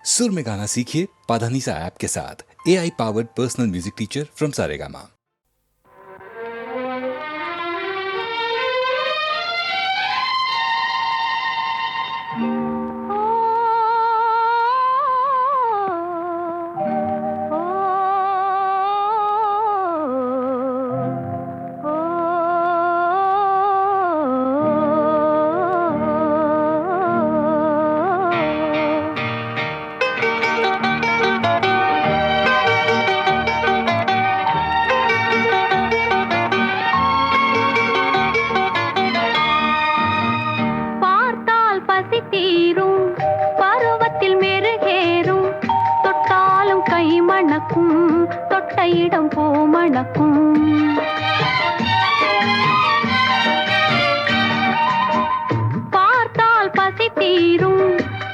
सुर में गाना सीखिए पाधानीसा ऐप के साथ। AI powered personal music teacher from Saregama. இடம் பூமணக்கும் பார்த்தால் பசி தீரும்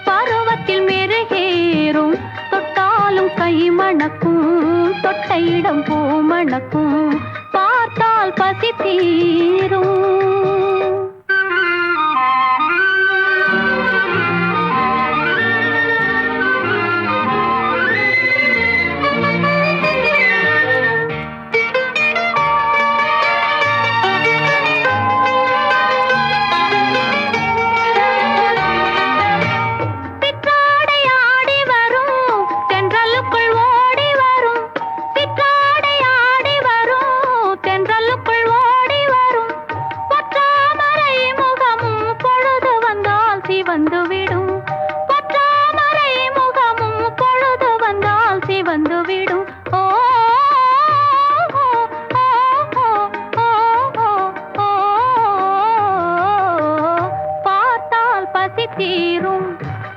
பருவத்தில் மெருகேறும் தொட்டாலும் கை மணக்கும் தொட்ட இடம் பூமணக்கும் பார்த்தால் பசி தீரும்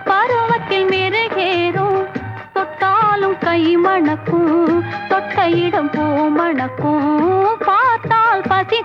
பருவத்தில் மெருகேறும் தொட்டாலும் கை மணக்கும் தொட்ட இடம் பூமணக்கும் பார்த்தால் பசி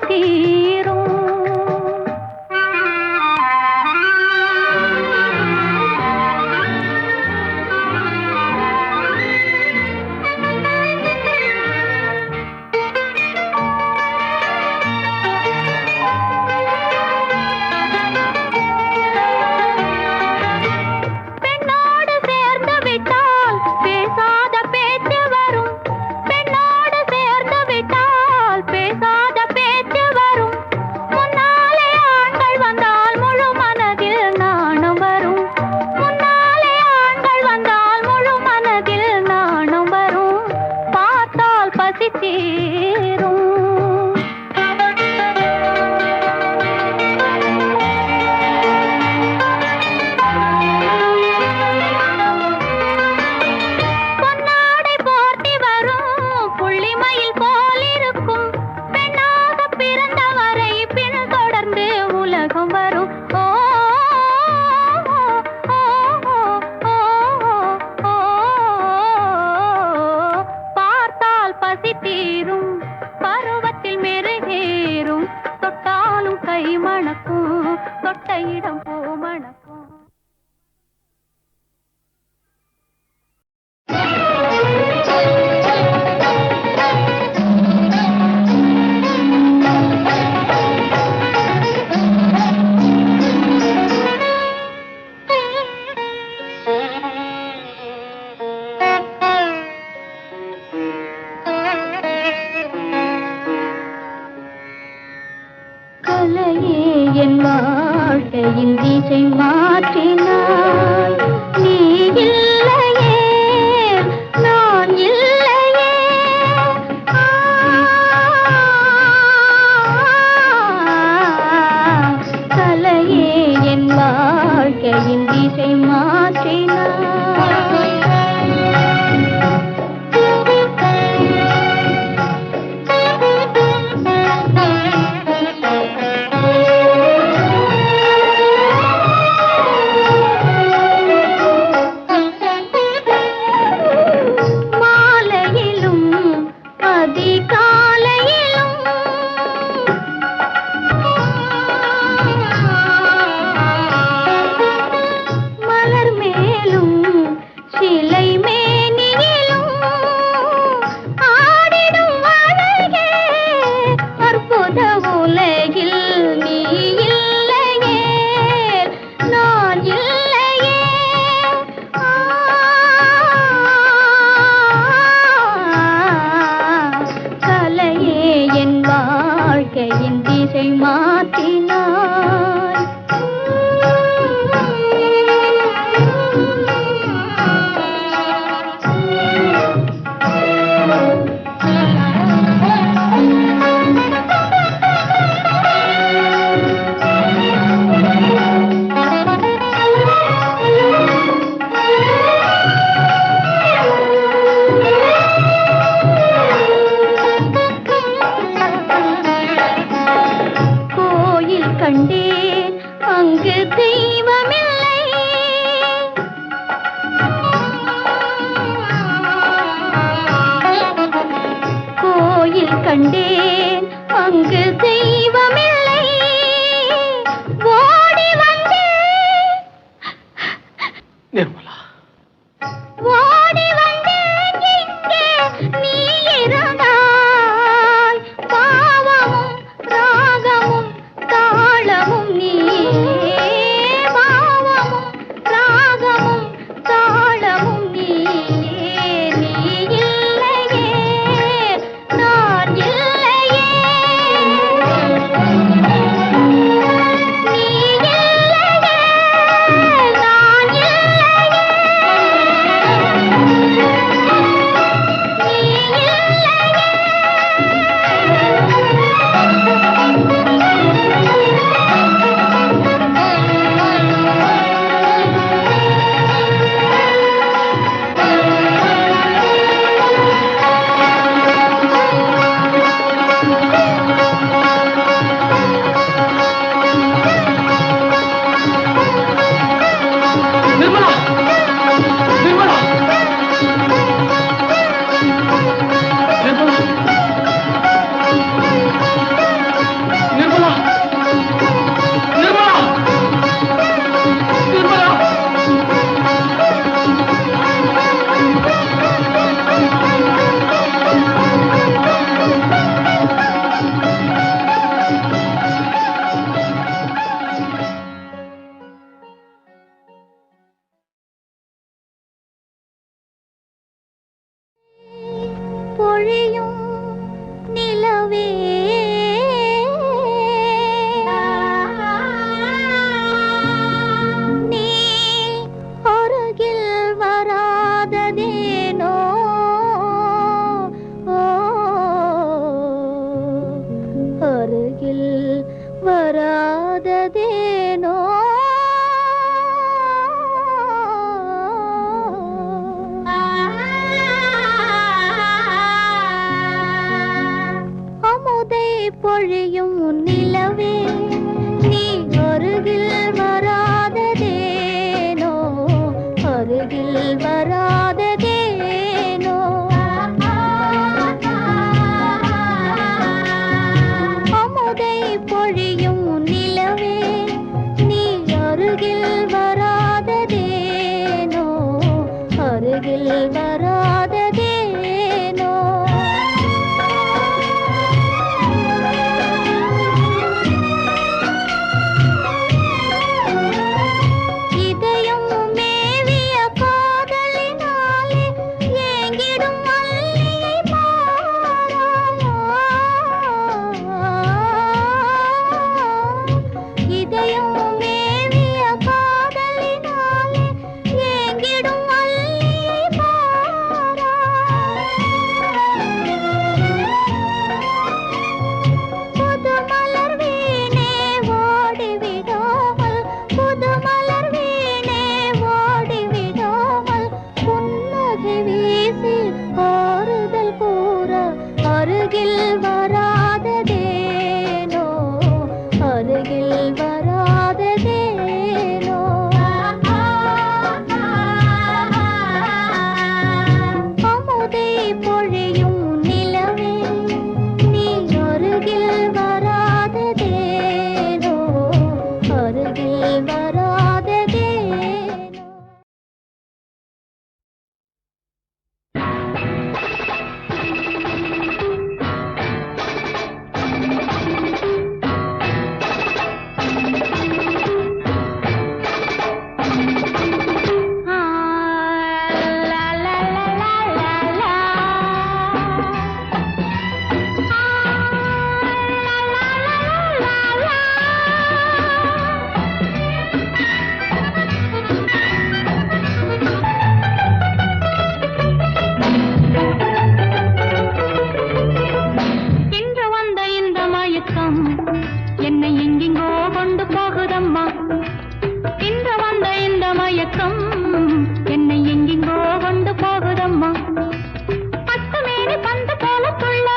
தீரும் பருவத்தில் மெருகேறும் தொட்டாலும் கை மணக்கும் தொட்ட இடம் பூமணக்கும் என் வாழ்க்கையின் திசை மாற்றினாய் நீ இல்லையே நான் இல்லையே கலையே என் வாழ்க்கையின் திசை மாற்றினாய் கண்டேன் அங்கு தெய்வமில்லை ஓடி வந்தேன் நிர்மலா ஓடி வந்தேன் இங்கே நீ இருந்தாய் பாவமும் ராகமும் தாளமும் நீயே பாவமும் ராகமும் தாளமும் நீயே நீ இல்லையே நான் இல்லையே நீ இல்லையே நான் இல்லையே நிர்மலா நிர்மலா நிர்மலா நிர்மலா நிர்மலா நிர்மலா பொழியும் நிலவே நீ அருகில் வராததேனோ அருகில் வராததேனோ அமுதை பொழியும் நிலவே நீ அருகில் வராததேனோ அருகில் வராததேனோ அமுதை பொழியும் நிலவே நீ அருகில் வராததேனோ அருகில் வராததேனோ இதயம் மேவிய காதலினாலே ஏங்கிடும் மல்லிகை மாறாயா இதயம் மேவிய காதலினாலே ஏங்கிடும் மல்லிகை மாறா புது மலர் வீணே ஓடிவிடாமல் புது மலர் வீணே ஓடிவிடாமல் புன்னகை வீசி ஆறுதல் கூற அருகில் வராததேனோ அருகில் வராததேனோ அமுதை பொழியும் நிலவே நீ அருகில் வராததேனோ அருகில் வராததேனோ இன்று வந்த இந்த மயக்கம் என்னை எங்கெங்கோ கொண்டு போகுதம்மா இன்று வந்த இந்த மயக்கம் என்னை எங்கெங்கோ கொண்டு போகுதம்மா பத்து மேனி பந்து போல துள்ள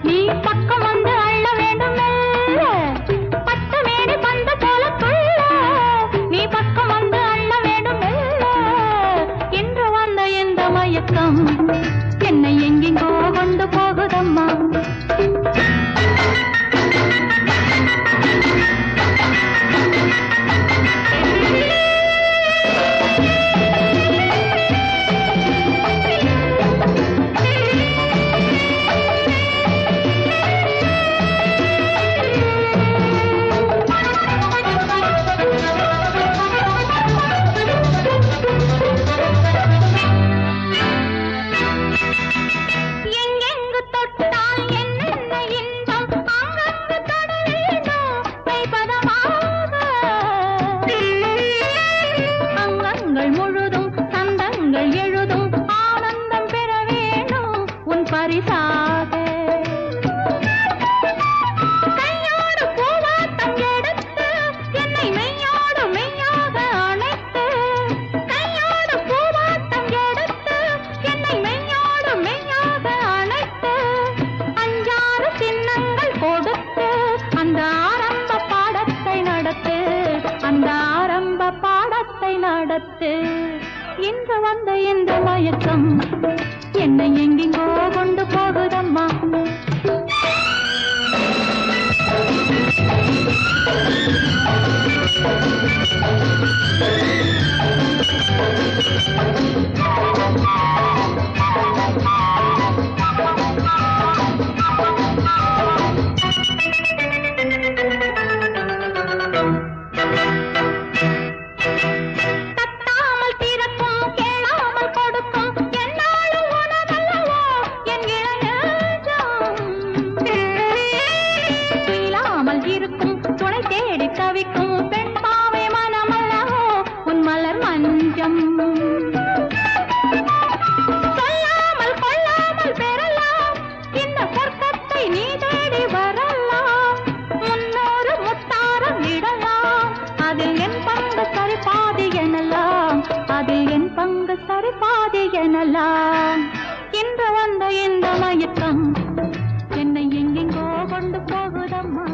நீ பக்கம் வந்து அள்ள வேண்டும் மெல்ல பத்து மேனி பந்து போல துள்ள நீ பக்கம் வந்து அள்ள வேண்டும் மெல்ல இன்று வந்த இந்த மயக்கம் என்னை எங்கெங்கோ கொண்டு போகுதம்மா இன்று வந்த இந்த மயக்கம் என்னை எங்கெங்கோ கொண்டு போகுதம்மா. இன்று வந்த இந்த மயக்கம் என்னை எங்கெங்கோ கொண்டு போகுதம்மா.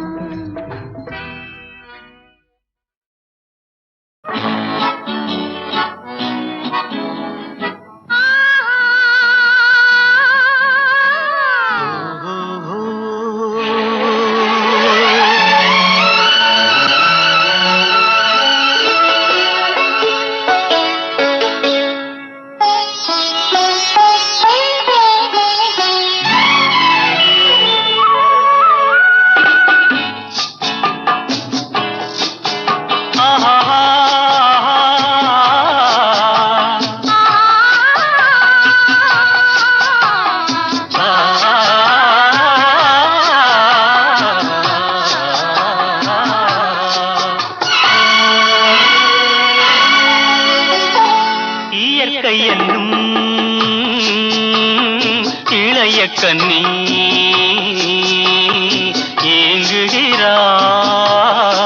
கண்ணி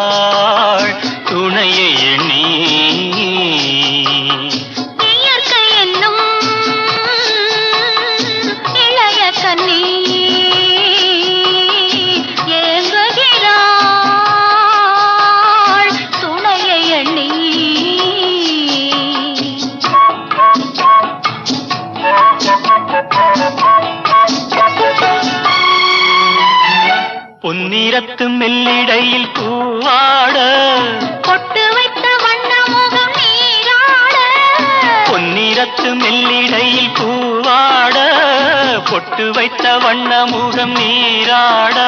ஏங்குகிறாள் துணையை எண்ணி இயற்கை என்னும் இளைய கண்ணி ஏங்குகிறாள் துணையை எண்ணி. பொன்னிறத்து மெல்லிடையில் பூவாட பொட்டு வைத்த வண்ண முகம் நீராட. பொன்னிறத்து மெல்லிடையில் பூவாட பொட்டு வைத்த வண்ண முகம் நீராட.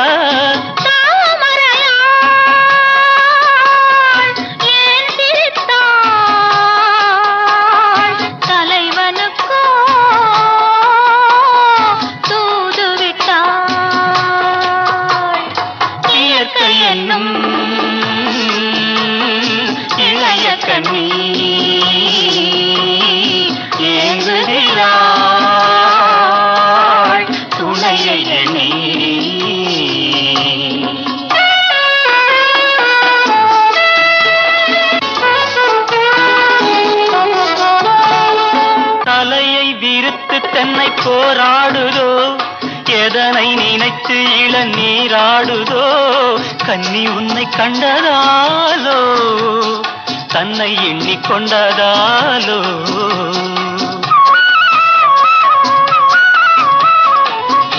இளைய கண்ணி ஏங்குகிறாள் துணையை எண்ணி. தலையை விரித்து தென்னை போராடுதோ எதனை நினைத்து இளநீராடுதோ. கன்னி உன்னை கண்டதாலோ தன்னை எண்ணிக்கொண்டதாலோ.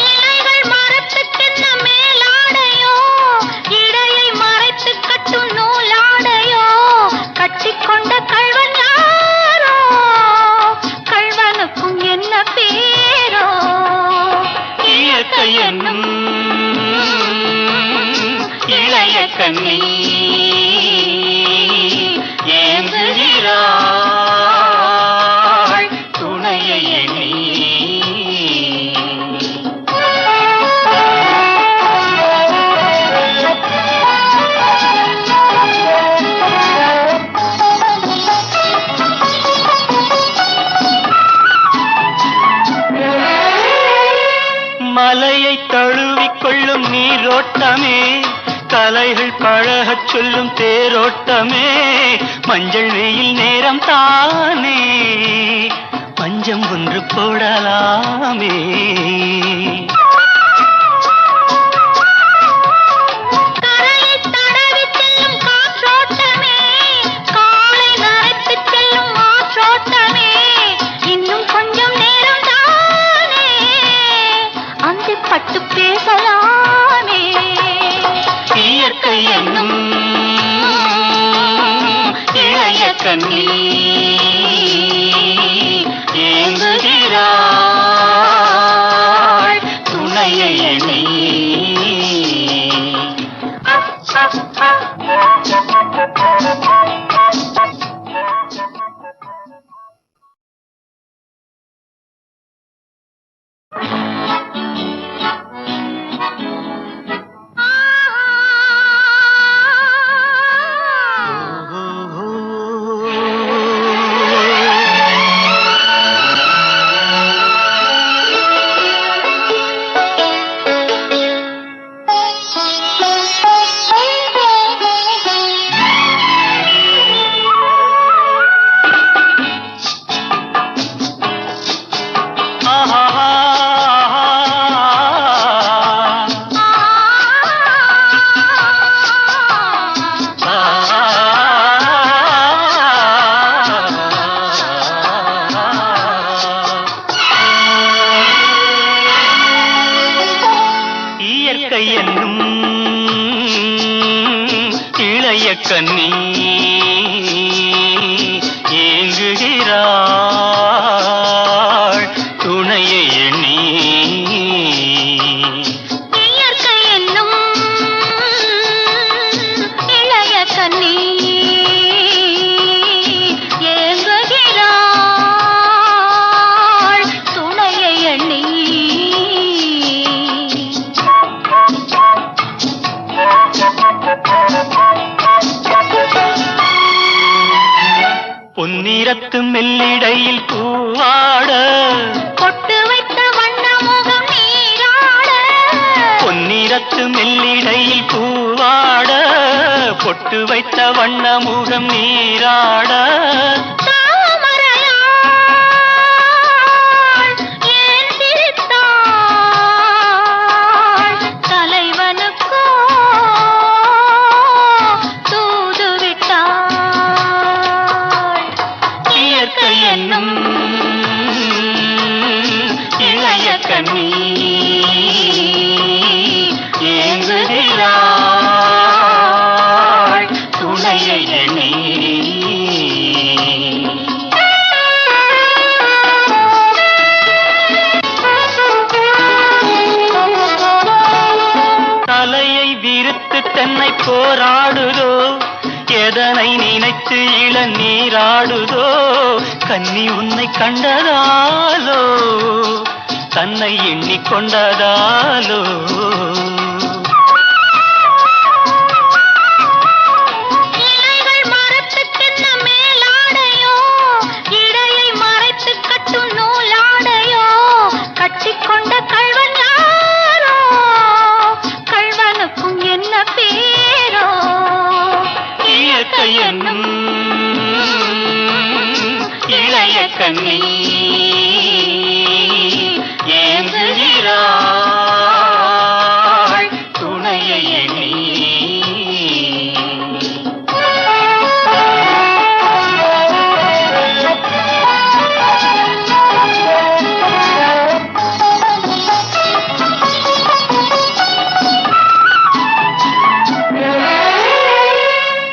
இலைகள் மரத்தில் கண்ணி ஏங்குகிறாள் துணையை எண்ணி. மலையை தழுவிக்கொள்ளும் நீரோட்டமே, கலைகள் பழகச் சொல்லும் தேரோட்டமே, மஞ்சள் வெயில் நேரம் தானே பஞ்சம் ஒன்று போடலாமே. பட்டு பேசலாமே. இயற்கை என்னும் இளைய கண்ணி ஏங்குகிறாள் துணையை எண்ணி. கண்ணி ஏங்குகிறாள் துணையை எண்ணி. இயற்கை என்னும் இளைய கண்ணி ஏங்குகிறாள் துணையை எண்ணி. பொன்னிறத்து மெல்லிடையில் பூவாட பொட்டு வைத்த வண்ண முகம் நீராட. பொன்னிறத்து மெல்லிடையில் பூவாட பொட்டு வைத்த வண்ண முகம் நீராட. இளைய கண்ணி ஏங்குகிறாள் துணையை எண்ணி. தலையை விரித்து தென்னை போராடுதோ, எதனை நினைத்து இளநீராடுதோ, கன்னி உன்னை கண்டதாலோ தன்னை எண்ணிக்கொண்டதாலோ. இலைகள் மரத்துக்கென்ன மேலாடையோ, இடையை மறைத்து கட்டும் நூலாடையோ, கட்டிக்கொண்ட கள்வன் யாரோ, கள்வனுக்கும் என்ன பேரோ. இயற்கை என்னும் இளைய கண்ணி ஏங்குகிறாள் துணையை எண்ணி.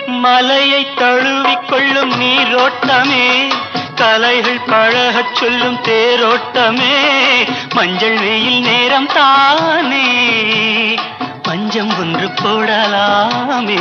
மலையை தழுவிக்கொள்ளும் நீரோட்டமே, கலைகள் பழகச் சொல்லும் தேரோட்டமே, மஞ்சள் வெயில் நேரம் தானே பஞ்சம் ஒன்று போடலாமே.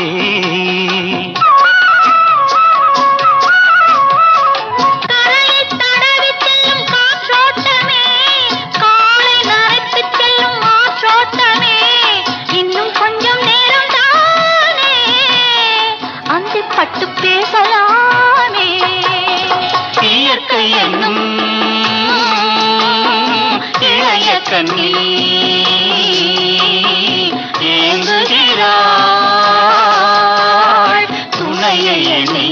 பட்டு பேசலாமே. இயற்கை என்னும் இளைய கண்ணி ஏங்குகிறாள் துணையை எண்ணி.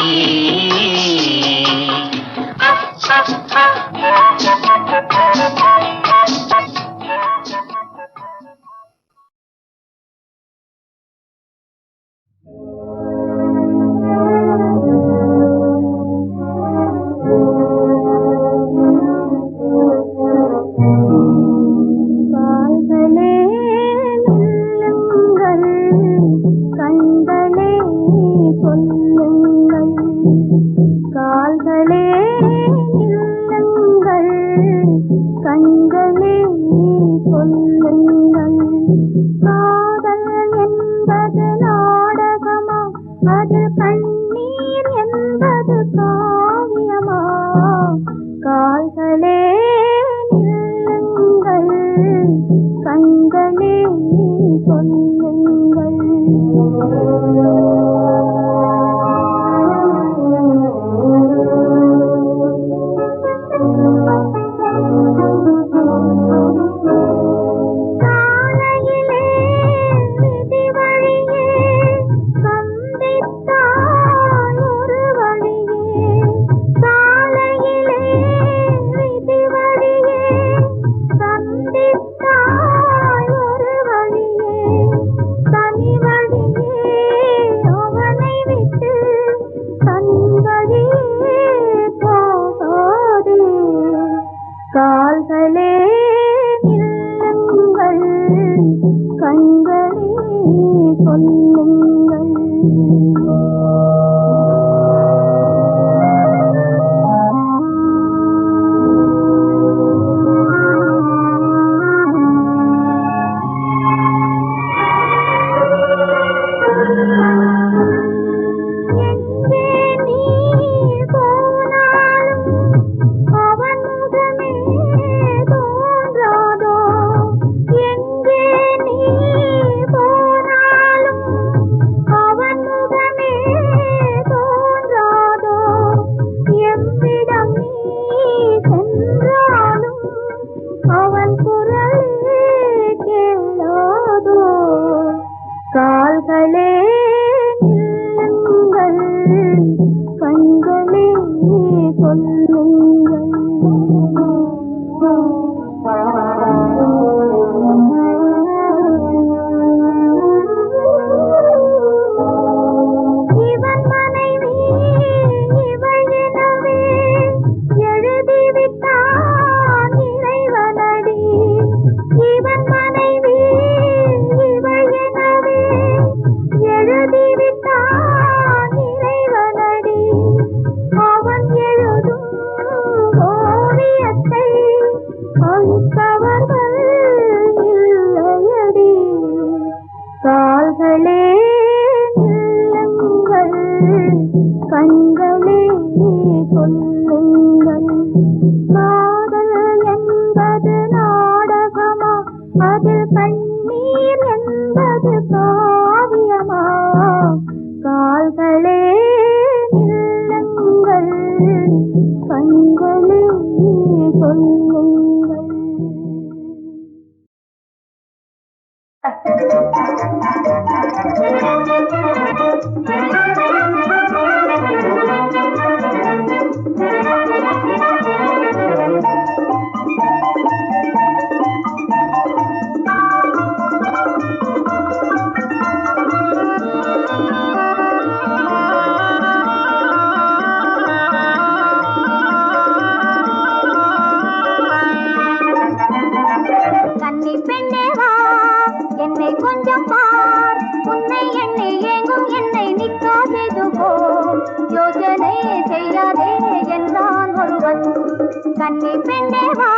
கன்னி பெண்ணே வா,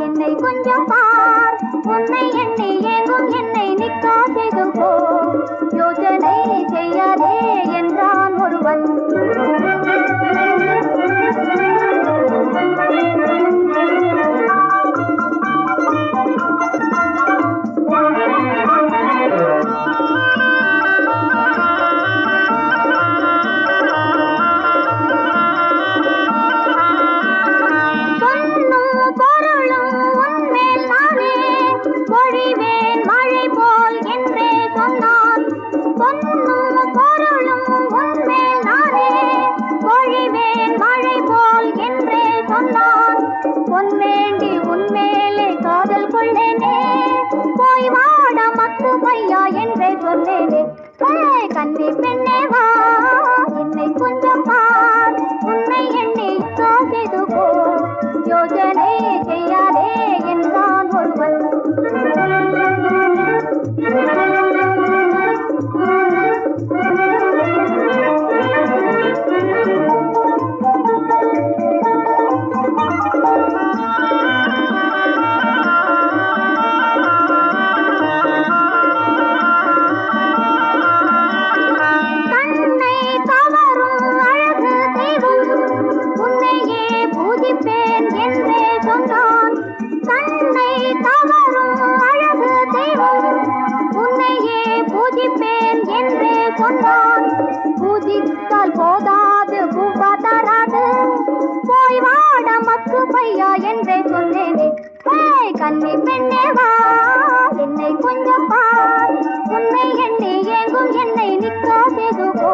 என்னை கொஞ்சம் பார், உன்னை எண்ணி ஏங்கும் என்னை நிற்காதே செய்யாதே என்றான் ஒருவன். பூஜித்தால் போதாது பூவா தராது, போய் வாட மக்கு பையா என்றே சொன்னேனே. கன்னி பெண்ணே வா, என்னை கொஞ்சம் பார், உன்னை எண்ணி ஏங்கும் என்னை நிற்காதேது போ,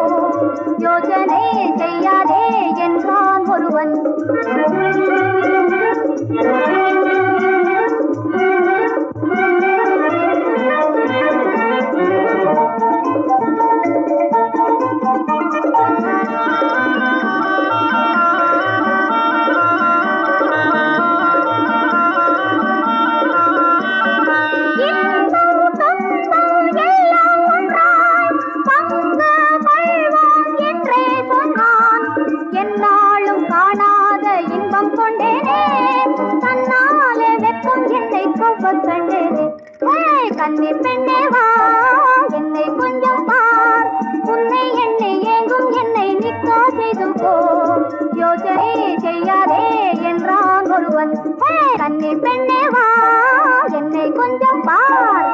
யோசனை செய்யாதே என்றான் ஒருவன். கன்னி பெண்ணே வா, என்னை கொஞ்சம் பார், உன்னை எண்ணி ஏங்கும் என்னை நிற்கா செய்து போ, யோசனை செய்யாதே என்றான் ஒருவன். கன்னி பெண்ணே வா, என்னை கொஞ்சம் பார்.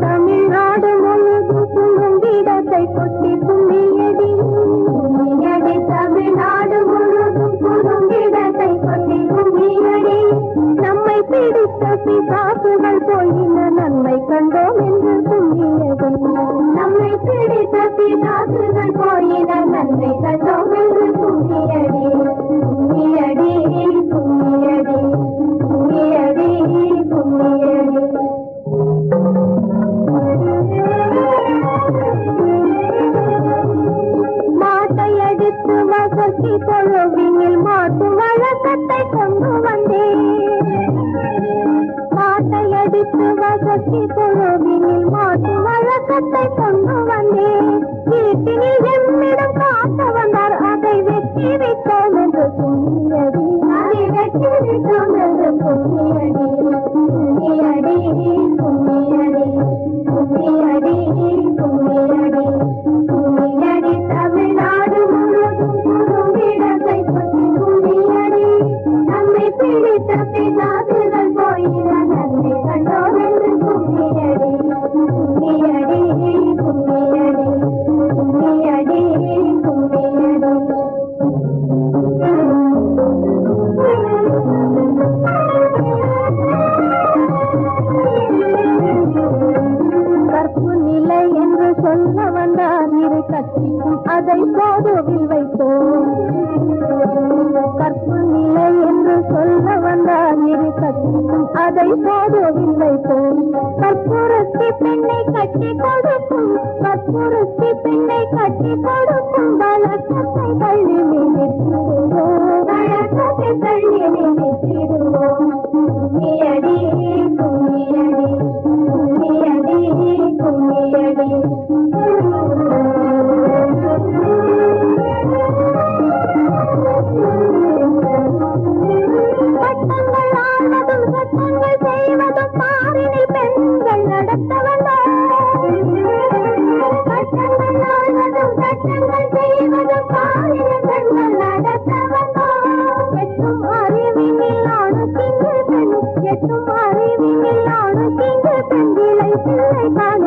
தமிழ்நாடு முழுதும் குறும்பிடத்தை கொட்டி கும்மியடி, தமிழ்நாடு முழுதும் குறும்பிடத்தை கொட்டி கும்மியடி, நம்மை பிடித்த பிசாசுகள் போயின நன்மை கண்டோம் என்று கும்மியடி, நம்மை பிடித்த பிசாசுகள் போயின நன்மை கண்டோம் என்று கும்மியடி, கும்மியடி கும்மியடி கும்மியடி கும்மியடி. மாட்டை அடித்து வசதி தொழுவினில் மாட்டு வழக்கத்தை கொண்டு வந்தேன், மாட்டை அடித்து வசதி தொழுவினில் மாட்டு வழக்கத்தை கொண்டு வந்தேன், வீட்டினில் எம்மிடம் காட்ட வந்தார் அதை வெட்டி வைத்தோம் என்று கும்மியடி, அதை வெட்டி வைத்தோம் என்று கும்மியடி, கும்மியடி கும்மியடி கும்மியடி கும்மியடி கும்மியடி. தமிழ்நாடு முழுதும் குறும்பிடத்தை கொட்டி கும்மியடி, நம்மை பிடித்த பிசாசுகள் போயின நன்மை கண்டோம் என்று கும்மியடி, கும்மியடி கும்மியடி கும்மியடி கும்மியடி. கற்பு நிலை என்று சொல்ல வந்தார் இரு கட்சிக்கும் அதை போதுவில் வைத்தோம், கற்பு நிலை என்று சொல்ல வந்தார் இரு கட்சிக்கும் அதை போதுவில் வைத்தோம், கற்புறுத்தி பெண்ணை கட்டி கொடுக்கும், கற்புறுத்தி பெண்ணை கட்டி கொடுக்கும் வழக்கத்தை தள்ளி நினைத்திடுவோம், வழக்கத்தை தள்ளி நினைத்திடுவோம், கும்மியடி கும்மியடி கும்மியடி கும்மியடி. சட்டங்கள் ஆள்வதும் சட்டங்கள் செய்வதும் பாரினில் பெண்கள் நடத்த வந்தார், சட்டங்கள் ஆள்வதும் சட்டங்கள் செய்வதும் பாரினில் பெண்கள் நடத்த வந்தார், எட்டும் அறிவினில் ஆணுக்கிங்கு பெண், எட்டும் அறிவினில் ஆணுக்கிங்கு பெண் விளை பிள்ளை காண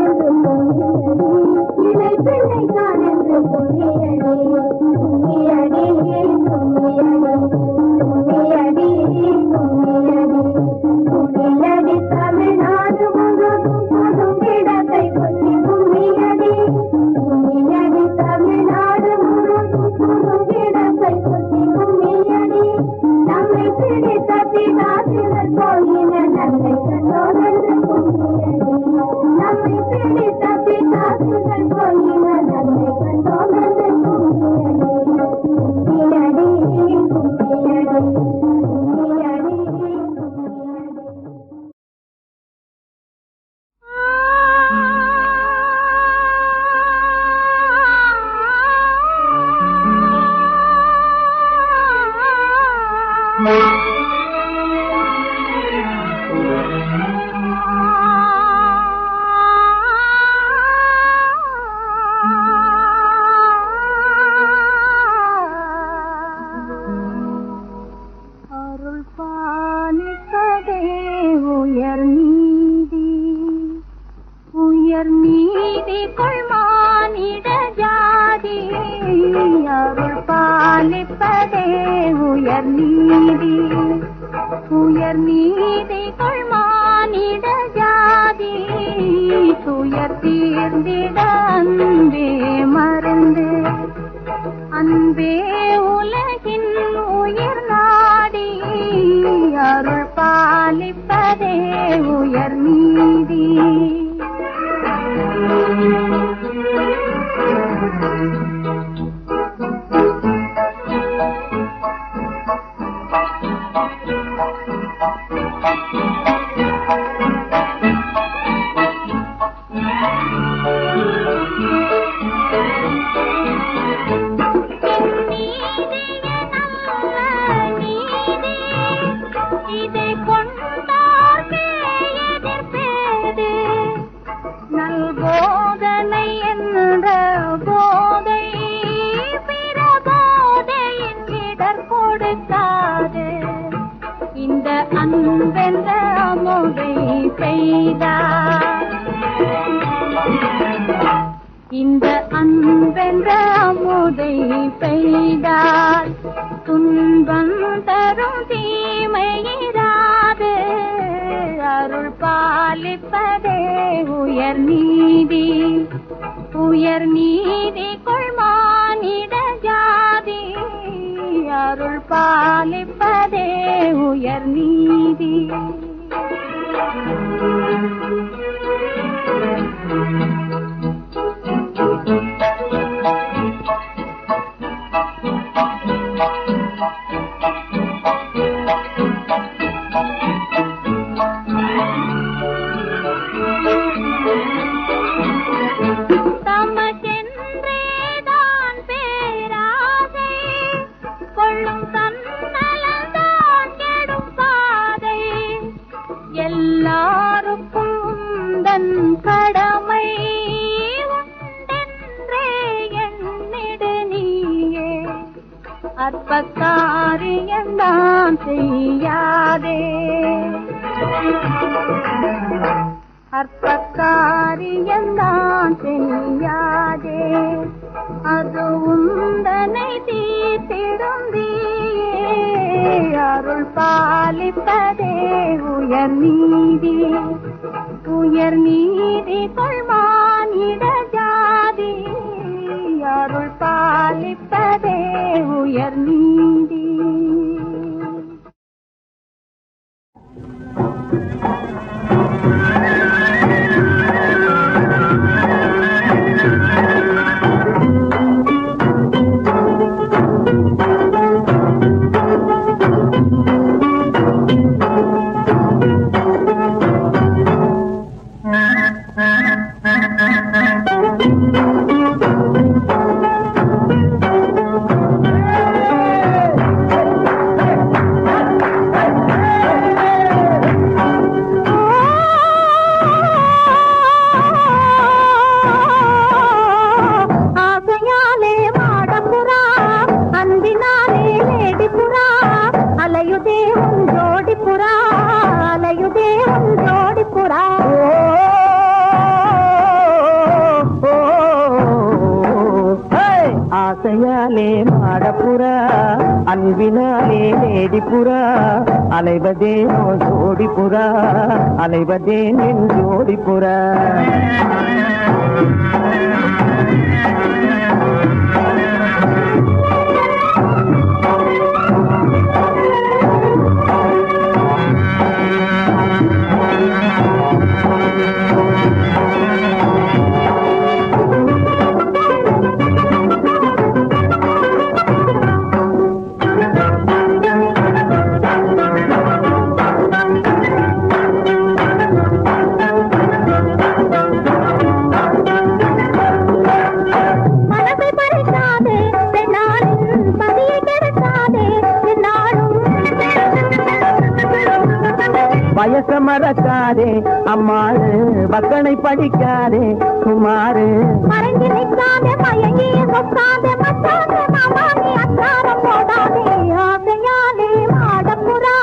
மறக்காதே அம்மாறு பக்கனை படிக்காதே சுமாரு மறைஞ்சு நிற்காதே மயங்கிய சொக்காதே மச்சாதே மாமானி அச்சாரம் போடாதே ஆசையாலே மாடப்புறா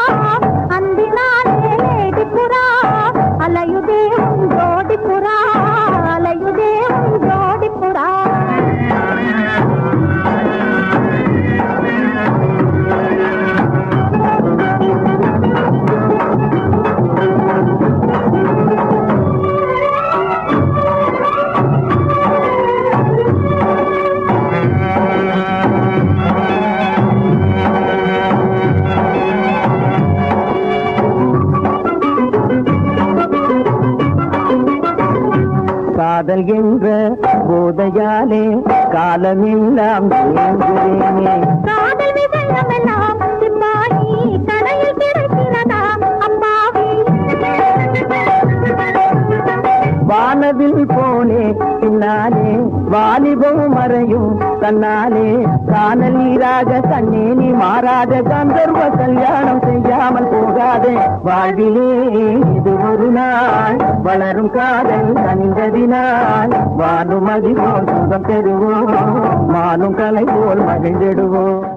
அந்தினாலே லேடிப்புறா அலையுதே ஜோடிப்புறா அலையுதே ஜோடிப்புறா காதல் என்ற போதையாலே காலமெல்லாம் ஏங்குவேனே காதல் விசயமெல்லாம் சிப்பாயி கடையில் கிடைக்கிறதா அப்பாவி வானவில் போலே பின்னாலே வாலிபம் மறையும் தன்னாலே காணல் நீராக கண்ணே நீ மாறாத கந்தர்வ கல்யாணம் செய்யாமல் போகாதே வாழ்விலே இது ஒரு நாள் வளரும் காதல் கனிந்ததினால் வானுமதி போல் சுகம் பெறுவோம் மானும் கலை போல் மகிழ்ந்திடுவோம்